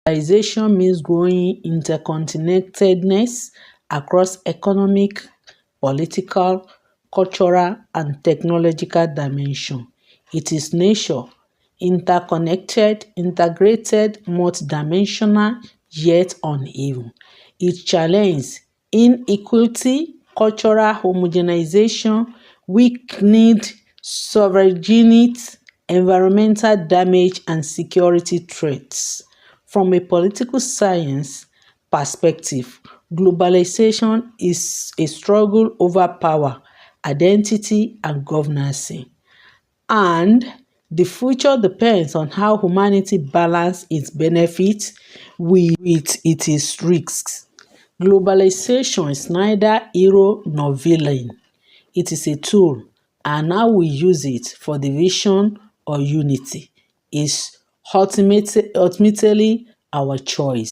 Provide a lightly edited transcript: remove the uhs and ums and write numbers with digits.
Globalization means growing interconnectedness across economic, political, cultural, and technological dimensions. It is nature, interconnected, integrated, multidimensional, yet uneven. It challenges inequality, cultural homogenization, weak-kneed sovereignty, environmental damage, and security threats. From a political science perspective, globalization is a struggle over power, identity, and governance, and the future depends on how humanity balances its benefits with its risks. Globalization is neither hero nor villain. It is a tool, and how we use it for division or unity is ultimately our choice.